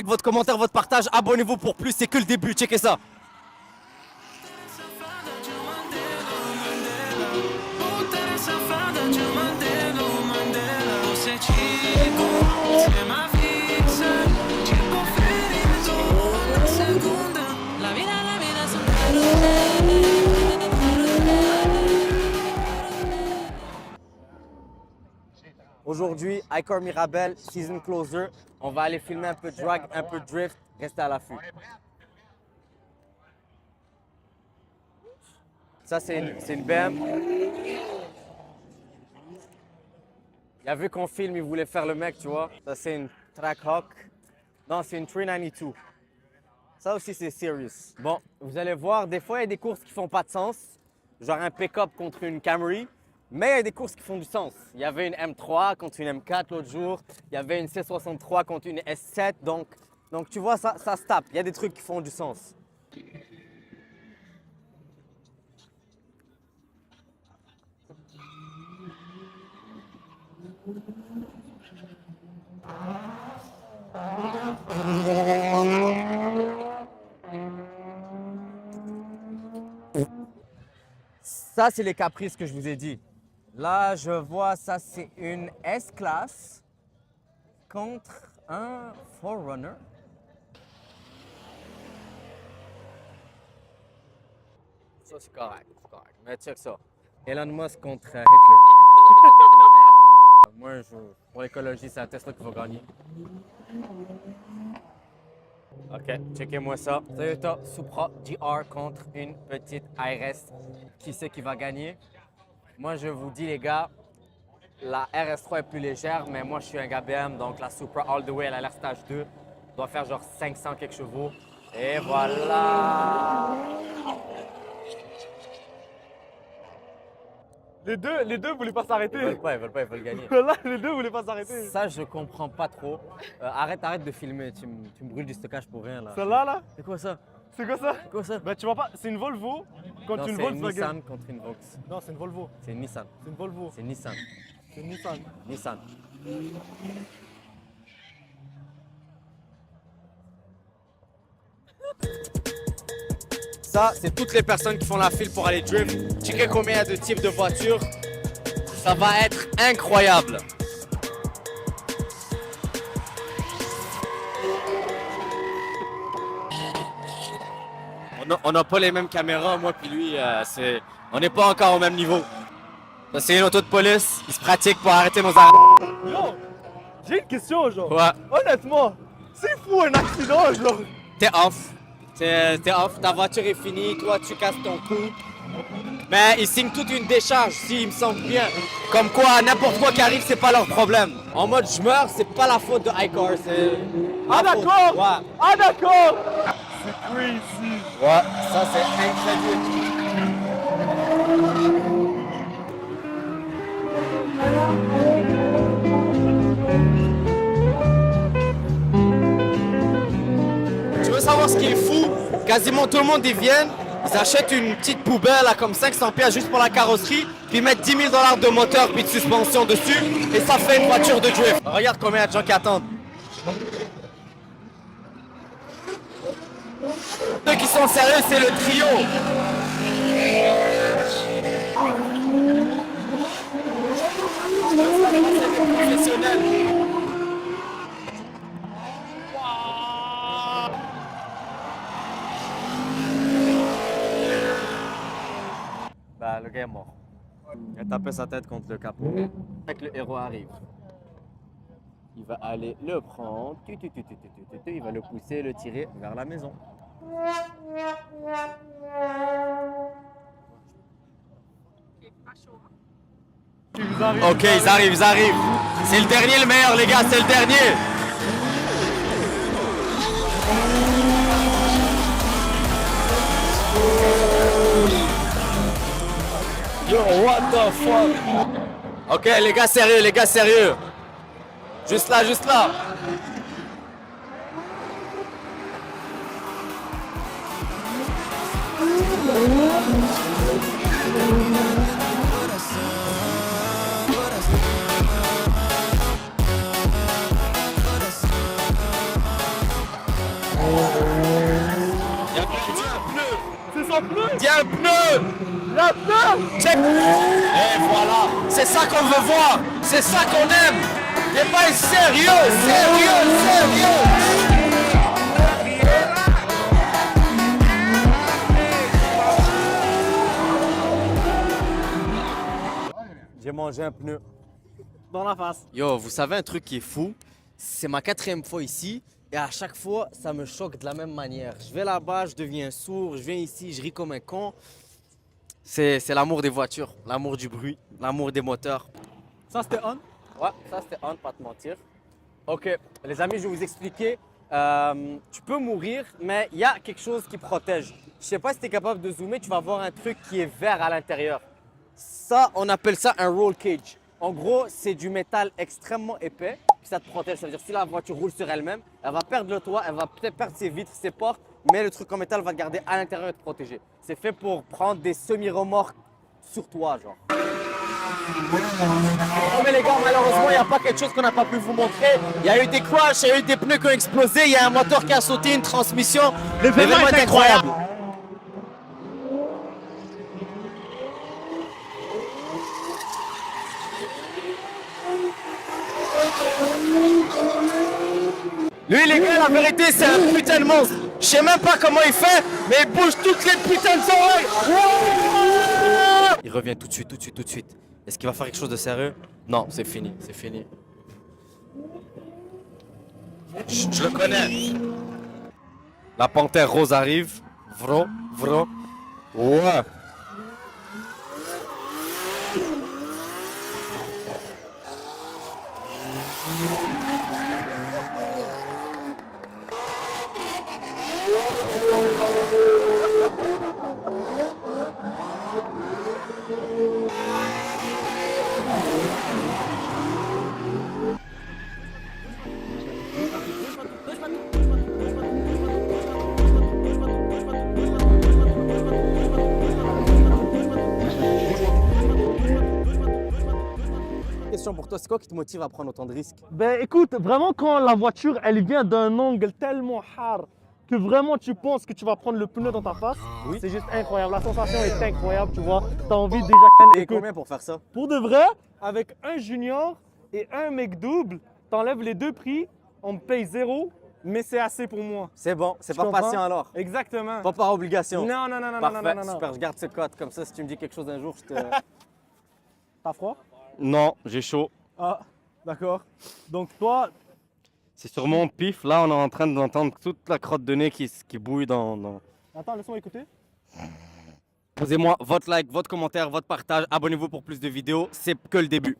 votre commentaire, votre partage, abonnez-vous pour plus, c'est que le début, checkez ça. Aujourd'hui, Icor Mirabel, season closer. On va aller filmer un peu de drag, un peu de drift. Restez à l'affût. Ça, c'est une BM. Il a vu qu'on filme, il voulait faire le mec, tu vois. Ça, c'est une Trackhawk. Non, c'est une 392. Ça aussi, c'est serious. Bon, vous allez voir, des fois, il y a des courses qui font pas de sens. Genre un pick-up contre une Camry. Mais il y a des courses qui font du sens. Il y avait une M3 contre une M4 l'autre jour. Il y avait une C63 contre une S7. Donc tu vois, ça se tape. Il y a des trucs qui font du sens. Ça, c'est les caprices que je vous ai dit. Là, je vois, ça, c'est une S-Class contre un 4Runner. Ça, c'est correct, Mais check ça. Elon Musk contre Hitler. Moi, pour l'écologie, c'est la Tesla qui va gagner. OK, checkez-moi ça. Toyota Supra GR contre une petite RS. Qui c'est qui va gagner? Moi, je vous dis, les gars, la RS3 est plus légère, mais moi, je suis un gars BM, donc la Supra All The Way, elle a l'air stage 2. Doit faire genre 500 quelques chevaux. Et voilà! Les deux voulaient pas s'arrêter. Ils veulent gagner. Là, les deux voulaient pas s'arrêter. Ça, je comprends pas trop. Arrête de filmer, tu me brûles du stockage pour rien, là. Celle-là, C'est quoi ça? C'est quoi ça? C'est quoi ça? Ben, tu vois pas, c'est une Volvo contre Non, une c'est une Volkswagen. Nissan contre une Vox. Non, c'est une Volvo. C'est une Nissan. C'est une Volvo. C'est Nissan. C'est une Nissan. Nissan. Ça, c'est toutes les personnes qui font la file pour aller drift. Checker combien il y a de types de voitures. Ça va être incroyable. On n'a pas les mêmes caméras, moi puis lui. On n'est pas encore au même niveau. Ça, c'est une auto de police. Ils se pratiquent pour arrêter nos arrêts. Yo, j'ai une question, genre. Ouais. Honnêtement, c'est fou un accident, genre. T'es off. T'es off. Ta voiture est finie. Toi, tu casses ton cou. Mais ils signent toute une décharge, si, il me semble bien. Comme quoi, n'importe quoi qui arrive, c'est pas leur problème. En mode, je meurs, c'est pas la faute de Icor, c'est... Ah d'accord! Ouais. Ah d'accord! C'est crazy! Ouais, ça c'est incroyable. Tu veux savoir ce qui est fou? Quasiment tout le monde y vient. Ils achètent une petite poubelle à comme 500 pièces juste pour la carrosserie, puis ils mettent 10 000 $ de moteur puis de suspension dessus, et ça fait une voiture de drift. Regarde combien il y a de gens qui attendent. Ceux qui sont sérieux, c'est le trio. Professionnel. Bah, le gars est mort. Il a tapé sa tête contre le capot. Fait que le héros arrive. Il va aller le prendre, il va le pousser, le tirer vers la maison. Ok, ils arrivent. C'est le dernier, le meilleur, les gars, c'est le dernier. Yo, what the fuck? Ok, les gars, sérieux. Juste là. C'est son pneu. Il y a un pneu. La pneu. Check. Et voilà. C'est ça qu'on veut voir. C'est ça qu'on aime. T'es pas sérieux, sérieux. J'ai mangé un pneu. Dans la face. Yo, vous savez un truc qui est fou? C'est ma 4e fois ici et à chaque fois, ça me choque de la même manière. Je vais là-bas, je deviens sourd, je viens ici, je ris comme un con. C'est l'amour des voitures, l'amour du bruit, l'amour des moteurs. Ça, c'était on. Ouais, ça c'était on, pas te mentir. Ok, les amis, je vais vous expliquer. Tu peux mourir, mais il y a quelque chose qui protège. Je sais pas si tu es capable de zoomer, tu vas voir un truc qui est vert à l'intérieur. Ça, on appelle ça un roll cage. En gros, c'est du métal extrêmement épais, puis ça te protège. Ça veut dire que si la voiture roule sur elle-même, elle va perdre le toit, elle va peut-être perdre ses vitres, ses portes, mais le truc en métal va te garder à l'intérieur et te protéger. C'est fait pour prendre des semi-remorques sur toi, genre. Oh, mais les gars, malheureusement, il n'y a pas quelque chose qu'on n'a pas pu vous montrer. Il y a eu des crashs, il y a eu des pneus qui ont explosé, il y a un moteur qui a sauté, une transmission. L'événement est incroyable. Lui, les gars, la vérité, c'est un putain de monstre. Je sais même pas comment il fait, mais il bouge toutes les putains de oreilles. Il revient tout de suite, tout de suite, tout de suite. Est-ce qu'il va faire quelque chose de sérieux? Non, c'est fini, c'est fini. Je le connais. La panthère rose arrive. Vro. Ouais. Question pour toi, c'est quoi qui te motive à prendre autant de risques? Ben écoute, vraiment quand la voiture elle vient d'un angle tellement hard que vraiment tu penses que tu vas prendre le pneu dans ta face, Oui. c'est juste incroyable. La sensation est incroyable, tu vois. T'as envie déjà Et écoute, combien pour faire ça? pour de vrai, avec un junior et un mec double, t'enlèves les deux prix, on me paye 0, mais c'est assez pour moi. C'est bon, c'est Tu pas comprends? patient alors. Exactement. Pas par obligation. Non, non, non, non, Parfait, non, non, non, non. super, je garde ce code. Comme ça, si tu me dis quelque chose un jour, je te... T'as froid? Non, j'ai chaud. Ah, d'accord. Donc toi, C'est sur mon pif. Là, on est en train d'entendre toute la crotte de nez qui bouille dans... attends, laisse-moi écouter. Posez-moi votre like, votre commentaire, votre partage. Abonnez-vous pour plus de vidéos. C'est que le début.